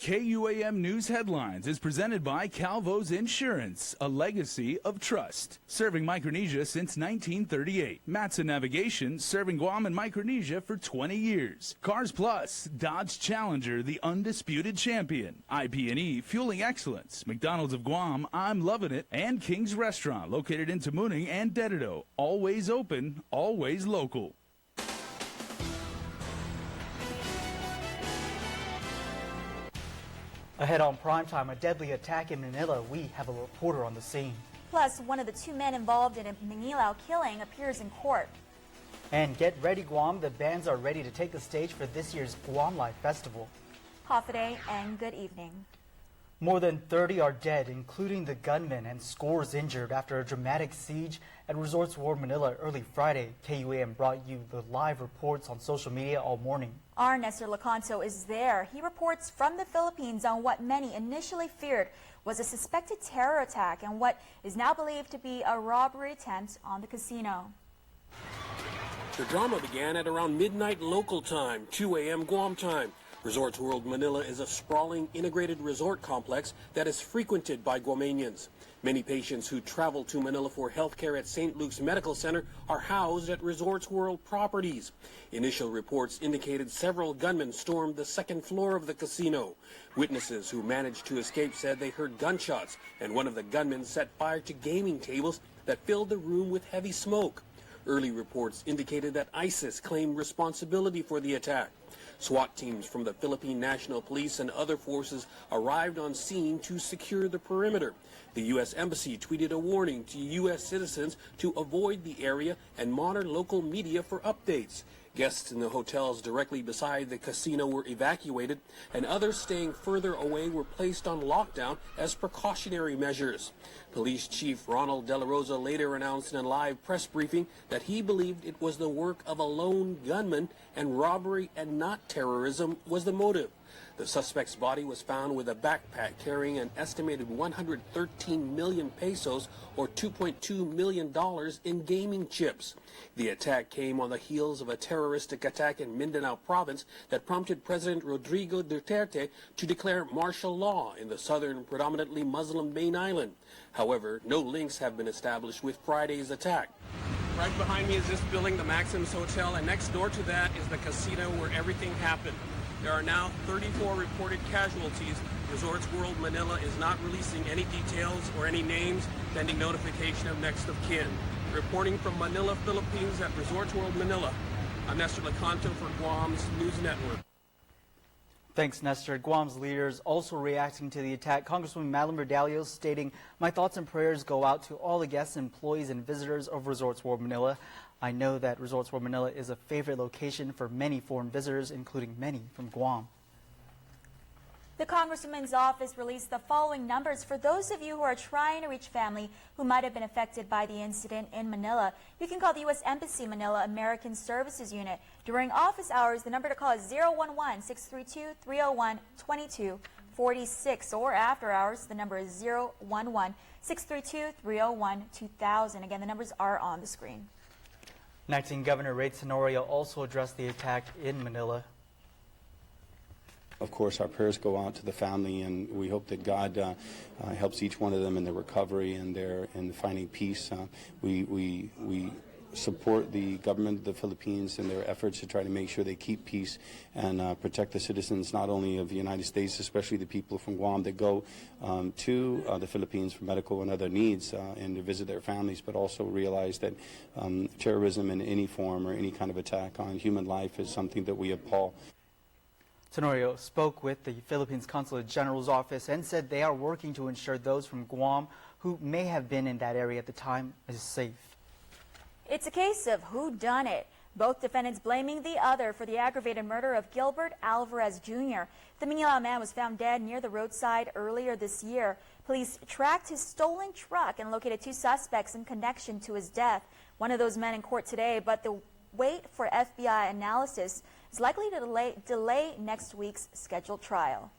KUAM News Headlines is presented by Calvo's Insurance, a legacy of trust. Serving Micronesia since 1938. Matson Navigation, serving Guam and Micronesia for 20 years. Cars Plus, Dodge Challenger, the undisputed champion. IP&E, fueling excellence. McDonald's of Guam, I'm loving it. And King's Restaurant, located in Tamuning and Dedido. Always open, always local. Ahead on Primetime, a deadly attack in Manila. We have a reporter on the scene. Plus, one of the two men involved in a Manilao killing appears in court. And get ready, Guam. The bands are ready to take the stage for this year's Guam Life Festival. Hafaday and good evening. More than 30 are dead, including the gunman, and scores injured after a dramatic siege at Resorts World Manila early Friday. KUAM brought you the live reports on social media all morning. Our Nestor Lacanto is there. He reports from the Philippines on what many initially feared was a suspected terror attack and what is now believed to be a robbery attempt on the casino. The drama began at around midnight local time, 2 a.m. Guam time. Resorts World Manila is a sprawling integrated resort complex that is frequented by Guamanians. Many patients who travel to Manila for health care at St. Luke's Medical Center are housed at Resorts World properties. Initial reports indicated several gunmen stormed the second floor of the casino. Witnesses who managed to escape said they heard gunshots, and one of the gunmen set fire to gaming tables that filled the room with heavy smoke. Early reports indicated that ISIS claimed responsibility for the attack. SWAT teams from the Philippine National Police and other forces arrived on scene to secure the perimeter. The U.S. Embassy tweeted a warning to U.S. citizens to avoid the area and monitor local media for updates. Guests in the hotels directly beside the casino were evacuated, and others staying further away were placed on lockdown as precautionary measures. Police Chief Ronald De La Rosa later announced in a live press briefing that he believed it was the work of a lone gunman and robbery and not terrorism was the motive. The suspect's body was found with a backpack carrying an estimated 113 million pesos or $2.2 million in gaming chips. The attack came on the heels of a terroristic attack in Mindanao province that prompted President Rodrigo Duterte to declare martial law in the southern, predominantly Muslim main island. However, no links have been established with Friday's attack. Right behind me is this building, the Maxims Hotel, and next door to that is the casino where everything happened. There are now 34 reported casualties. Resorts World Manila is not releasing any details or any names pending notification of next of kin. Reporting from Manila, Philippines at Resorts World Manila, I'm Nestor Lacanto for Guam's News Network. Thanks, Nestor. Guam's leaders also reacting to the attack. Congresswoman Madeline Verdalio stating, "My thoughts and prayers go out to all the guests, employees, and visitors of Resorts World Manila. I know that Resorts World Manila is a favorite location for many foreign visitors, including many from Guam." The Congresswoman's office released the following numbers for those of you who are trying to reach family who might have been affected by the incident in Manila. You can call the U.S. Embassy Manila American Services Unit. During office hours, the number to call is 011-632-301-2246, or after hours, the number is 011-632-301-2000. Again, the numbers are on the screen. Acting Governor Ray Tenorio also addressed the attack in Manila. Of course, our prayers go out to the family, and we hope that God helps each one of them in their recovery and in finding peace. We support the government of the Philippines in their efforts to try to make sure they keep peace and protect the citizens, not only of the United States, especially the people from Guam that go to the Philippines for medical and other needs and to visit their families, but also realize that terrorism in any form or any kind of attack on human life is something that we abhor. Tenorio spoke with the Philippines Consulate General's office and said they are working to ensure those from Guam who may have been in that area at the time is safe. It's a case of who done it. Both defendants blaming the other for the aggravated murder of Gilbert Alvarez Jr. The Manilao man was found dead near the roadside earlier this year. Police tracked his stolen truck and located two suspects in connection to his death. One of those men in court today, but the wait for FBI analysis is likely to delay next week's scheduled trial.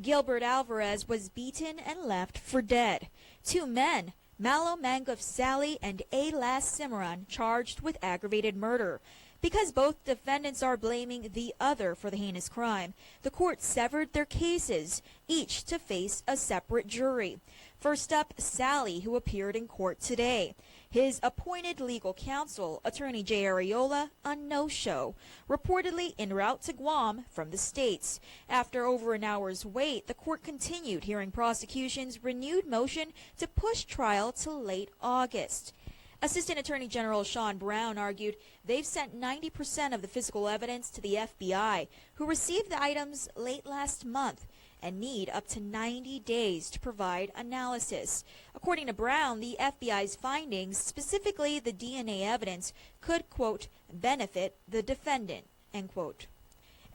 Gilbert Alvarez was beaten and left for dead. Two men, Malo Mangov Sally and A. Las Cimarron, charged with aggravated murder. Because both defendants are blaming the other for the heinous crime, the court severed their cases, each to face a separate jury. First up, Sally, who appeared in court today. His appointed legal counsel, attorney Jay Arreola, a no-show, reportedly en route to Guam from the States. After over an hour's wait, the court continued hearing prosecution's renewed motion to push trial till late August. Assistant Attorney General Sean Brown argued they've sent 90% of the physical evidence to the FBI, who received the items late last month and need up to 90 days to provide analysis. According to Brown, the FBI's findings, specifically the DNA evidence, could, quote, benefit the defendant, end quote.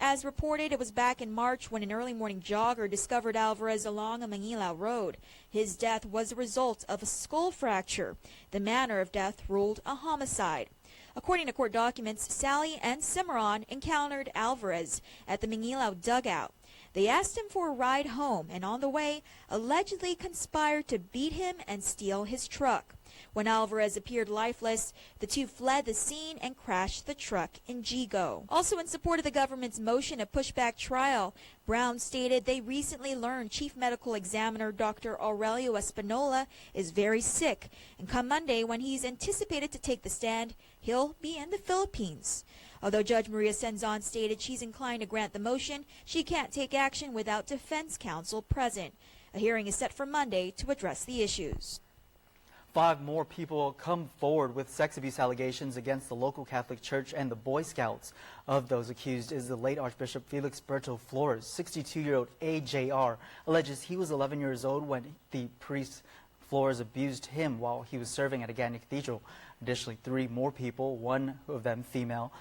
As reported, it was back in March when an early morning jogger discovered Alvarez along a Manila road. His death was a result of a skull fracture. The manner of death ruled a homicide. According to court documents, Sally and Cimarron encountered Alvarez at the Manila dugout. They asked him for a ride home and on the way allegedly conspired to beat him and steal his truck. When Alvarez appeared lifeless, the two fled the scene and crashed the truck in Jigo. Also in support of the government's motion to push back trial, Brown stated they recently learned Chief Medical Examiner Dr. Aurelio Espinola is very sick, and come Monday, when he's anticipated to take the stand, he'll be in the Philippines. Although Judge Maria Senzon stated she's inclined to grant the motion, she can't take action without defense counsel present. A hearing is set for Monday to address the issues. 5 more people come forward with sex abuse allegations against the local Catholic Church and the Boy Scouts. Of those accused is the late Archbishop Felix Berto Flores. 62-year-old AJR alleges he was 11 years old when the priest Flores abused him while he was serving at Agani Cathedral. Additionally, 3 more people, one of them female,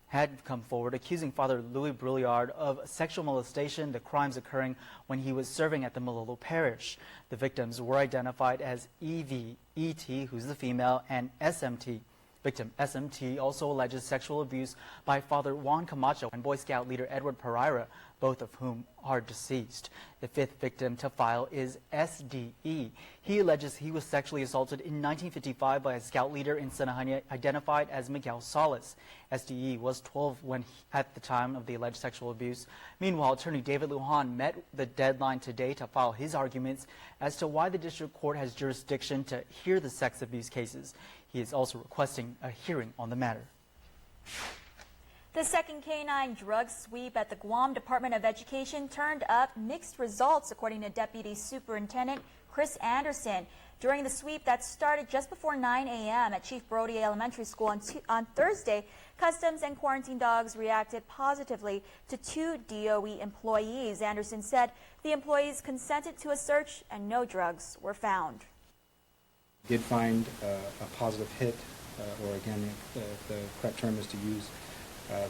had come forward accusing Father Louis Brouillard of sexual molestation, the crimes occurring when he was serving at the Malolo Parish. The victims were identified as EV, ET, who's the female, and SMT. Victim SMT also alleges sexual abuse by Father Juan Camacho and Boy Scout leader Edward Pereira, both of whom are deceased. The 5th victim to file is SDE. He alleges he was sexually assaulted in 1955 by a scout leader in Sanahania identified as Miguel Salas. SDE was 12 at the time of the alleged sexual abuse. Meanwhile, attorney David Lujan met the deadline today to file his arguments as to why the district court has jurisdiction to hear the sex abuse cases. He is also requesting a hearing on the matter. The second K-9 drug sweep at the Guam Department of Education turned up mixed results, according to Deputy Superintendent Chris Anderson. During the sweep that started just before 9 a.m. at Chief Brody Elementary School on Thursday, Customs and quarantine dogs reacted positively to 2 DOE employees. Anderson said the employees consented to a search and no drugs were found. Did find a positive hit, or again, the correct term is to use.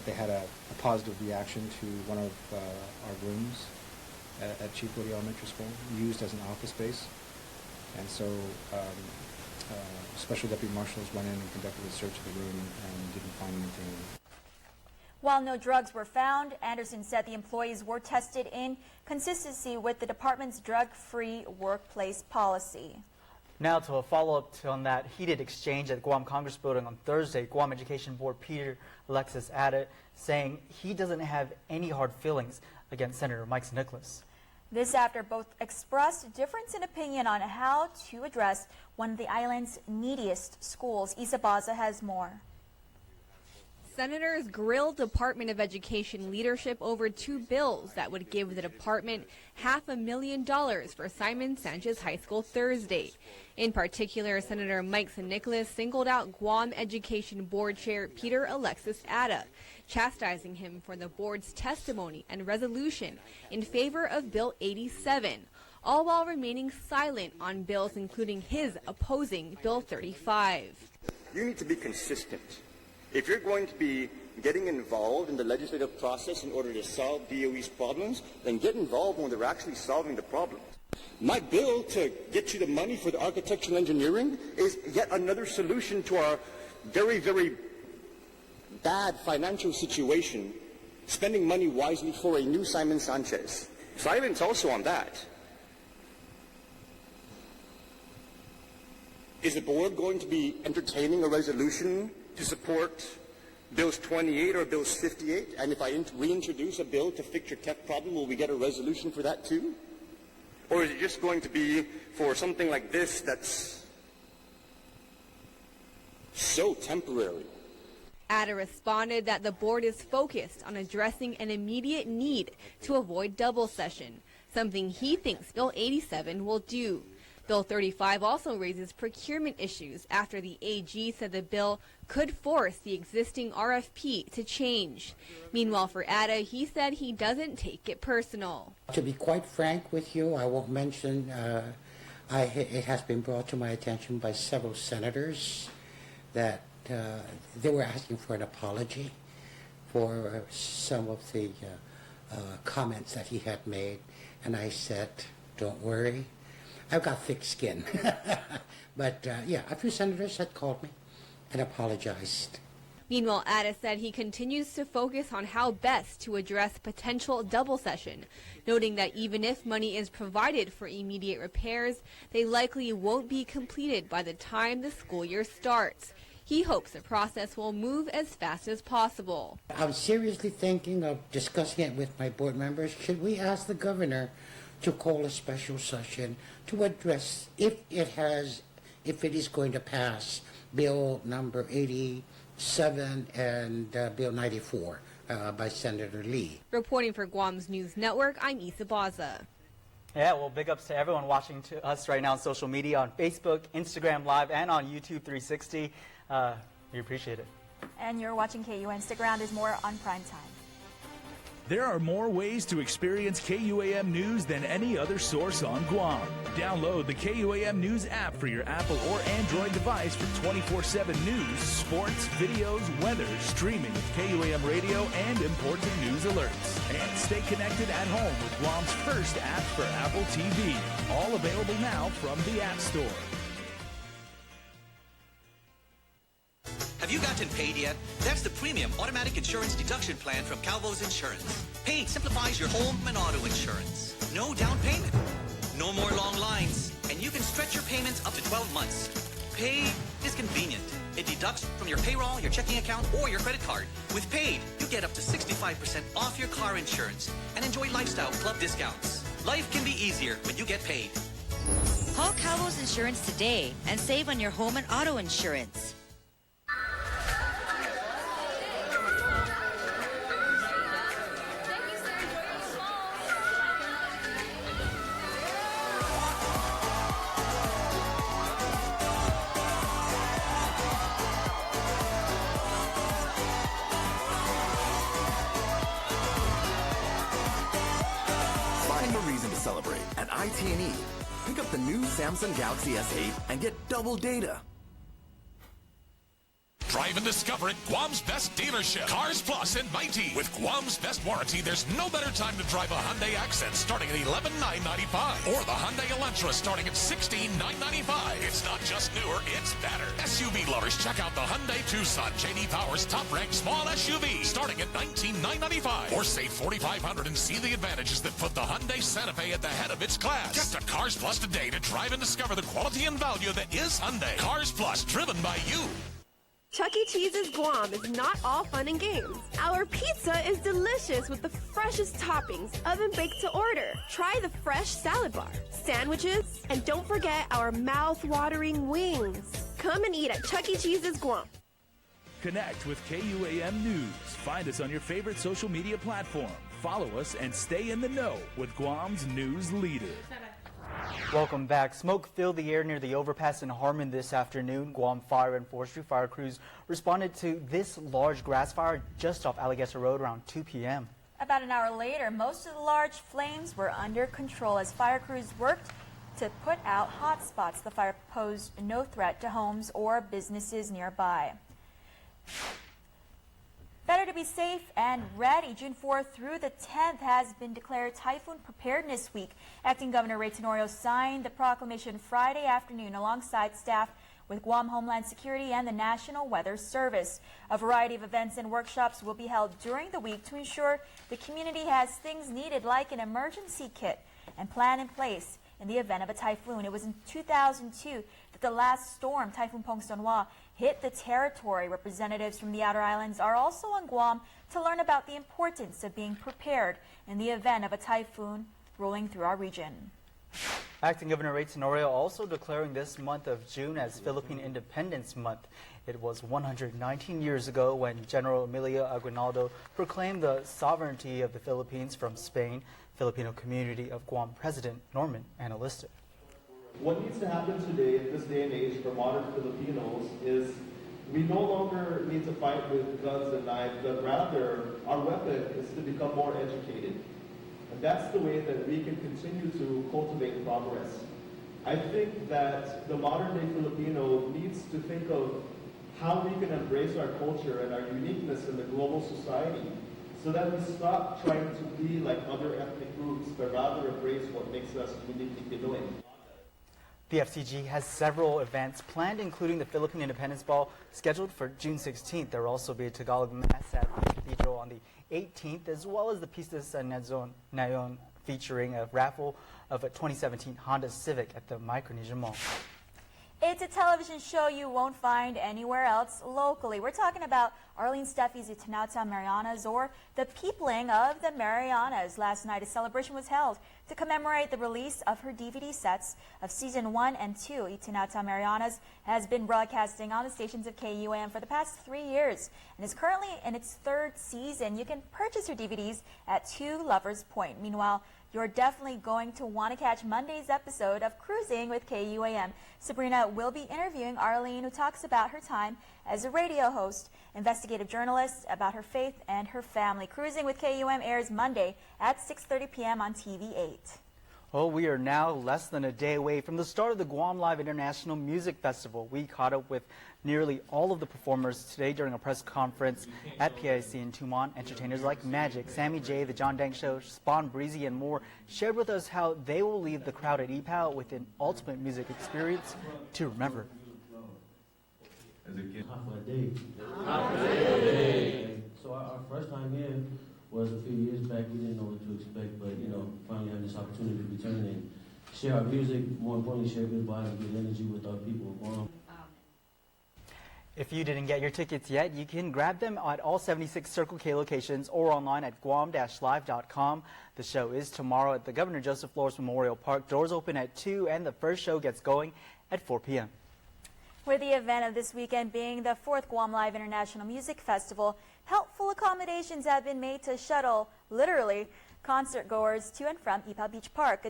They had a positive reaction to one of our rooms at Chief Brody Elementary School, used as an office space. And so Special Deputy Marshals went in and conducted a search of the room and didn't find anything. While no drugs were found, Anderson said the employees were tested in consistency with the department's drug-free workplace policy. Now to a follow-up on that heated exchange at Guam Congress Building on Thursday, Guam Education Board Peter Alexis added, saying he doesn't have any hard feelings against Senator Mike Nicholas. This after both expressed difference in opinion on how to address one of the island's neediest schools. Isa Baza has more. Senators grilled Department of Education leadership over 2 bills that would give the department $500,000 for Simon Sanchez High School Thursday. In particular, Senator Mike Nicholas singled out Guam Education Board Chair Peter Alexis Atta, chastising him for the board's testimony and resolution in favor of Bill 87, all while remaining silent on bills including his opposing Bill 35. You need to be consistent. If you're going to be getting involved in the legislative process in order to solve DOE's problems, then get involved when they're actually solving the problem. My bill to get you the money for the architectural engineering is yet another solution to our very, very bad financial situation, spending money wisely for a new Simon Sanchez. Silence also on that. Is the board going to be entertaining a resolution to support Bills 28 or Bills 58? And if I reintroduce a bill to fix your tech problem, will we get a resolution for that too? Or is it just going to be for something like this that's so temporary? Atta responded that the board is focused on addressing an immediate need to avoid double session, something he thinks Bill 87 will do. Bill 35 also raises procurement issues after the AG said the bill could force the existing RFP to change. Meanwhile, for Atta, he said he doesn't take it personal. To be quite frank with you, I won't mention, it has been brought to my attention by several senators that they were asking for an apology for some of the comments that he had made, and I said, don't worry, I've got thick skin. But yeah, a few senators had called me and apologized. Meanwhile, Atta said he continues to focus on how best to address potential double session, noting that even if money is provided for immediate repairs, they likely won't be completed by the time the school year starts. He hopes the process will move as fast as possible. I'm seriously thinking of discussing it with my board members. Should we ask the governor to call a special session to address if it is going to pass Bill number 87 and Bill 94 by Senator Lee. Reporting for Guam's News Network, I'm Isa Baza. Yeah, well, big ups to everyone watching to us right now on social media, on Facebook, Instagram Live, and on YouTube 360. We appreciate it. And you're watching KUAM. Stick around, there's more on Prime Time. There are more ways to experience KUAM News than any other source on Guam. Download the KUAM News app for your Apple or Android device for 24/7 news, sports, videos, weather, streaming, KUAM radio, and important news alerts. And stay connected at home with Guam's first app for Apple TV. All available now from the App Store. Have you gotten paid yet? That's the premium automatic insurance deduction plan from Calvo's Insurance. Paid simplifies your home and auto insurance. No down payment. No more long lines. And you can stretch your payments up to 12 months. Paid is convenient. It deducts from your payroll, your checking account, or your credit card. With Paid, you get up to 65% off your car insurance and enjoy lifestyle club discounts. Life can be easier when you get paid. Call Calvo's Insurance today and save on your home and auto insurance. Celebrate at IT&E. Pick up the new Samsung Galaxy S8 and get double data. Drive and discover at Guam's best dealership, Cars Plus in 90. With Guam's best warranty, there's no better time to drive a Hyundai Accent starting at $11,995 or the Hyundai Elantra starting at $16,995. It's not just newer, it's better. SUV lovers, check out the Hyundai Tucson, J.D. Power's top-ranked small SUV starting at $19,995 or save $4,500 and see the advantages that put the Hyundai Santa Fe at the head of its class. Get to Cars Plus today to drive and discover the quality and value that is Hyundai. Cars Plus, driven by you. Chuck E. Cheese's Guam is not all fun and games. Our pizza is delicious with the freshest toppings, oven-baked to order. Try the fresh salad bar, sandwiches, and don't forget our mouth-watering wings. Come and eat at Chuck E. Cheese's Guam. Connect with KUAM News. Find us on your favorite social media platform. Follow us and stay in the know with Guam's news leader. Welcome back. Smoke filled the air near the overpass in Harmon this afternoon. Guam Fire and Forestry fire crews responded to this large grass fire just off Allegheny Road around 2 p.m. About an hour later, most of the large flames were under control as fire crews worked to put out hot spots. The fire posed no threat to homes or businesses nearby. Better to be safe and ready. June 4th through the 10th has been declared Typhoon Preparedness Week. Acting Governor Ray Tenorio signed the proclamation Friday afternoon alongside staff with Guam Homeland Security and the National Weather Service. A variety of events and workshops will be held during the week to ensure the community has things needed like an emergency kit and plan in place in the event of a typhoon. It was in 2002 that the last storm, Typhoon Pongsonhwa, hit the territory. Representatives from the outer islands are also on Guam to learn about the importance of being prepared in the event of a typhoon rolling through our region. Acting Governor Ray Tenorio also declaring this month of June as Philippine Independence Month. It was 119 years ago when General Emilio Aguinaldo proclaimed the sovereignty of the Philippines from Spain. Filipino community of Guam President Norman Analista. What needs to happen today, in this day and age, for modern Filipinos is we no longer need to fight with guns and knives, but rather our weapon is to become more educated. And that's the way that we can continue to cultivate progress. I think that the modern day Filipino needs to think of how we can embrace our culture and our uniqueness in the global society so that we stop trying to be like other ethnic groups, but rather embrace what makes us uniquely Pinoy. The FCG has several events planned, including the Philippine Independence Ball scheduled for June 16th. There will also be a Tagalog Mass at the Cathedral on the 18th, as well as the Pista San Nayon featuring a raffle of a 2017 Honda Civic at the Micronesia Mall. It's a television show you won't find anywhere else locally. We're talking about Arlene Steffi's Itinata Marianas, or the peopling of the Marianas. Last night, a celebration was held to commemorate the release of her DVD sets of Season 1 and 2. Itinata Marianas has been broadcasting on the stations of KUAM for the past 3 years and is currently in its 3rd season. You can purchase her DVDs at 2 Lovers Point. Meanwhile, you're definitely going to want to catch Monday's episode of Cruising with KUAM. Sabrina will be interviewing Arlene, who talks about her time as a radio host, investigative journalist, about her faith and her family. Cruising with KUAM airs Monday at 6:30 p.m. on TV8. Well, we are now less than a day away from the start of the Guam Live International Music Festival. We caught up with nearly all of the performers today during a press conference at PIC in Tumon. Entertainers like Magic, Sammy J, The John Dang Show, Spawn, Breezy, and more shared with us how they will leave the crowd at EPOW with an ultimate music experience to remember. As a kid, half a day. So our first time here was a few years back. We didn't know what to expect, but finally having this opportunity to return and share our music, more importantly, share good vibes, good energy with our people of Guam. If you didn't get your tickets yet, you can grab them at all 76 Circle K locations or online at guam-live.com. The show is tomorrow at the Governor Joseph Flores Memorial Park. Doors open at 2 and the first show gets going at 4 p.m. With the event of this weekend being the 4th Guam Live International Music Festival, helpful accommodations have been made to shuttle, literally, concert goers to and from EPOW Beach Park.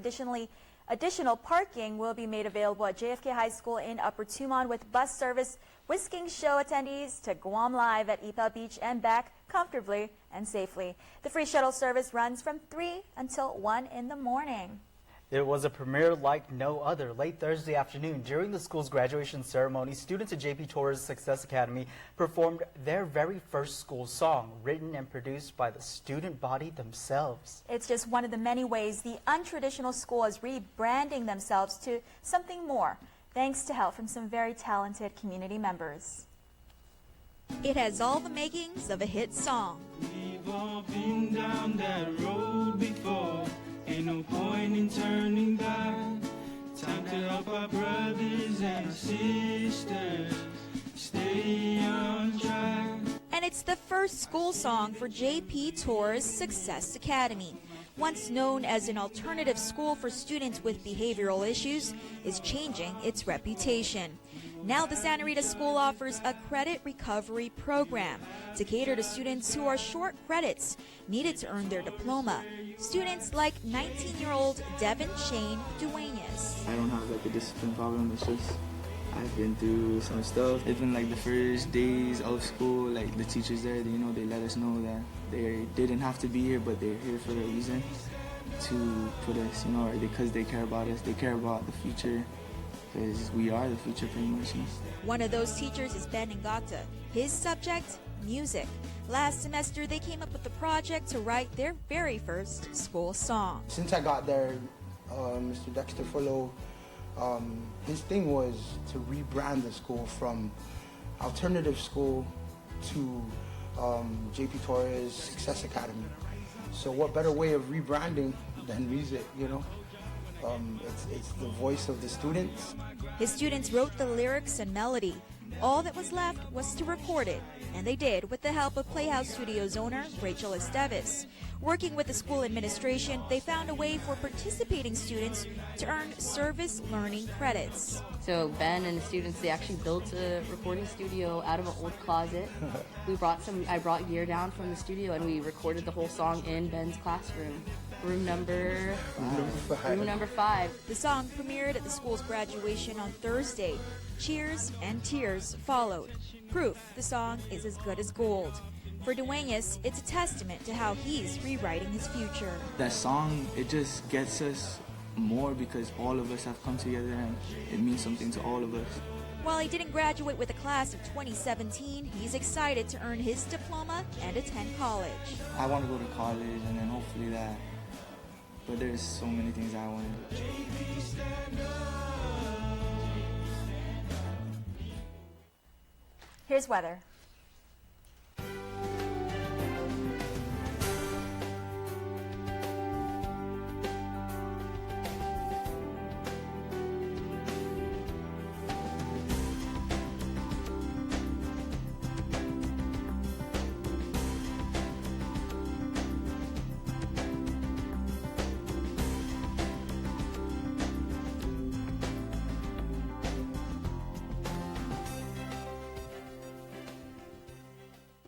Additional parking will be made available at JFK High School in Upper Tumon, with bus service whisking show attendees to Guam Live at EPOW Beach and back comfortably and safely. The free shuttle service runs from 3 until 1 in the morning. It was a premiere like no other. Late Thursday afternoon, during the school's graduation ceremony, students at JP Torres Success Academy performed their very first school song, written and produced by the student body themselves. It's just one of the many ways the untraditional school is rebranding themselves to something more, thanks to help from some very talented community members. It has all the makings of a hit song. We've all been down that road before. Ain't no point in turning back. Time to help our brothers and sisters stay on track. And it's the first school song for JP Torres Success Academy. Once known as an alternative school for students with behavioral issues, is changing its reputation. Now the Santa Rita School offers a credit recovery program to cater to students who are short credits needed to earn their diploma. Students like 19-year-old Devin Shane Duenas. I don't have like a discipline problem, it's just I've been through some stuff. It's been like the first days of school, like the teachers there, they let us know that they didn't have to be here, but they're here for a reason to put us, because they care about us, they care about the future. Because we are the future pretty much. One of those teachers is Ben Ngata. His subject, music. Last semester, they came up with the project to write their very first school song. Since I got there, Mr. Dexter Fullo, his thing was to rebrand the school from alternative school to JP Torres Success Academy. So what better way of rebranding than music, It's the voice of the students. His students wrote the lyrics and melody. All that was left was to record it, and they did with the help of Playhouse Studios owner Rachel Esteves. Working with the school administration, they found a way for participating students to earn service learning credits. So Ben and the students, they actually built a recording studio out of an old closet. I brought gear down from the studio and we recorded the whole song in Ben's classroom. Room number 5. The song premiered at the school's graduation on Thursday. Cheers and tears followed. Proof the song is as good as gold. For Duenas, it's a testament to how he's rewriting his future. That song, it just gets us more because all of us have come together and it means something to all of us. While he didn't graduate with the class of 2017, he's excited to earn his diploma and attend college. I want to go to college and then hopefully that, but there's so many things I want to do. Here's weather.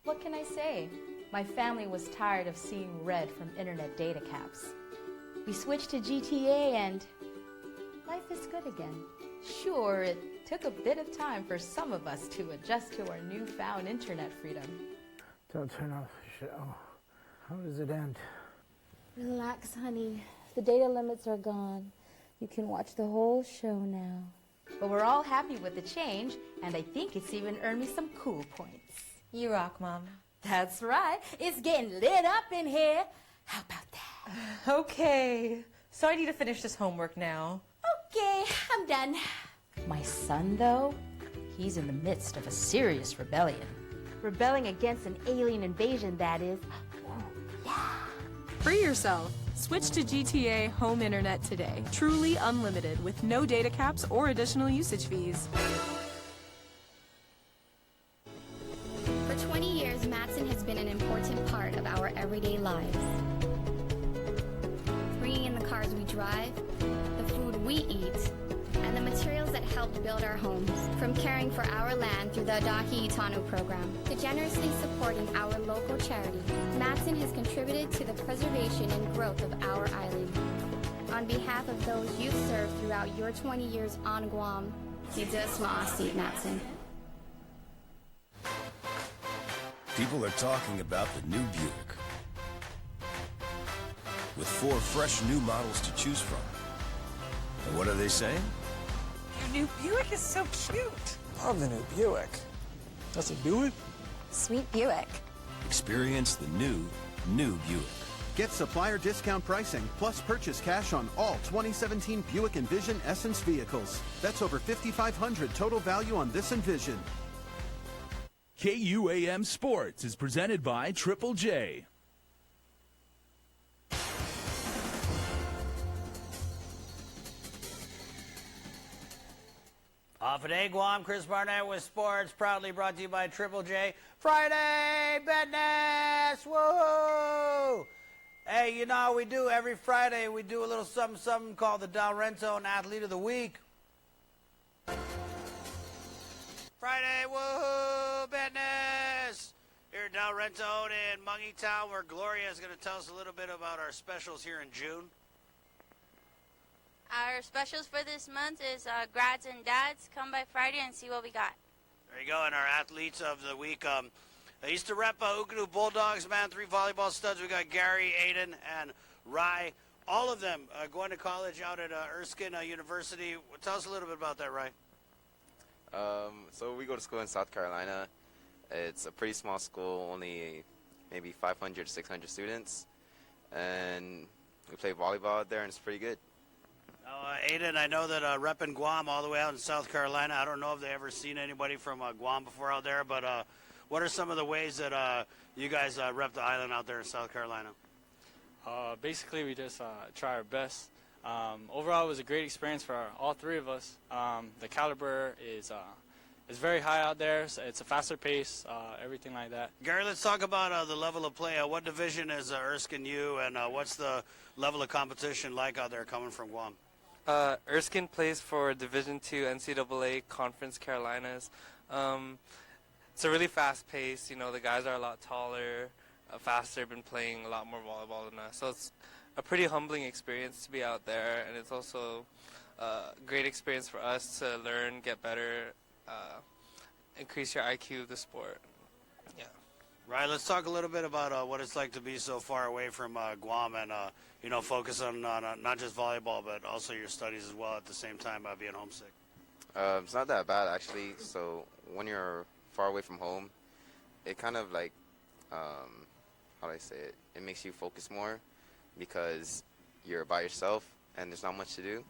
What can I say? My family was tired of seeing red from internet data caps. We switched to GTA and life is good again. Sure, it took a bit of time for some of us to adjust to our newfound internet freedom. Don't turn off the show. How does it end? Relax, honey. The data limits are gone. You can watch the whole show now. But we're all happy with the change, and I think it's even earned me some cool points. You rock, Mom. That's right. It's getting lit up in here. How about that? Okay. So I need to finish this homework now. Okay, I'm done. My son, though, he's in the midst of a serious rebellion. Rebelling against an alien invasion, that is. Free yourself. Switch to GTA Home Internet today. Truly unlimited with no data caps or additional usage fees. For 20 years, Matson has been an important part of our everyday lives. Bringing in the cars we drive, the food we eat, and the materials that helped build our homes. From caring for our land through the Adaki Itanu program to generously supporting our local charities, Matson has contributed to the preservation and growth of our island. On behalf of those you've served throughout your 20 years on Guam, Matson. People are talking about the new Buick. With 4 fresh new models to choose from. And what are they saying? Your new Buick is so cute. Love the new Buick. That's a Buick? Sweet Buick. Experience the new Buick. Get supplier discount pricing, plus purchase cash on all 2017 Buick Envision Essence vehicles. That's over $5,500 total value on this Envision. KUAM Sports is presented by Triple J. Off at Guam, Chris Barnett with sports, proudly brought to you by Triple J. Friday Business! Woohoo! Hey, you know how we do every Friday? We do a little something called the Del Rentone Athlete of the Week. Friday, woohoo, business! Here at Del Rentone in Mungie Town, where Gloria is going to tell us a little bit about our specials here in June. Our specials for this month is grads and dads. Come by Friday and see what we got. There you go, and our athletes of the week. I used to rep Ukanu Bulldogs, man, 3 volleyball studs. We got Gary, Aiden, and Rye. All of them going to college out at Erskine University. Tell us a little bit about that, Rye. So we go to school in South Carolina. It's a pretty small school, only maybe 500 to 600 students. And we play volleyball out there, and it's pretty good. Aiden, I know that repping Guam all the way out in South Carolina, I don't know if they ever seen anybody from Guam before out there, but what are some of the ways that you guys rep the island out there in South Carolina? Basically, we just try our best. Overall, it was a great experience for all three of us. The caliber is very high out there. So it's a faster pace, everything like that. Gary, let's talk about the level of play. What division is Erskine U, and what's the level of competition like out there coming from Guam? Erskine plays for Division II NCAA Conference Carolinas. It's a really fast pace. You know, the guys are a lot taller, faster, been playing a lot more volleyball than us. So it's a pretty humbling experience to be out there, and it's also a great experience for us to learn, get better, increase your IQ of the sport. Yeah. Right. Let's talk a little bit about what it's like to be so far away from Guam and focus on not just volleyball but also your studies as well at the same time by being homesick. It's not that bad actually. So when you're far away from home, it kind of like, how do I say it? It makes you focus more because you're by yourself and there's not much to do.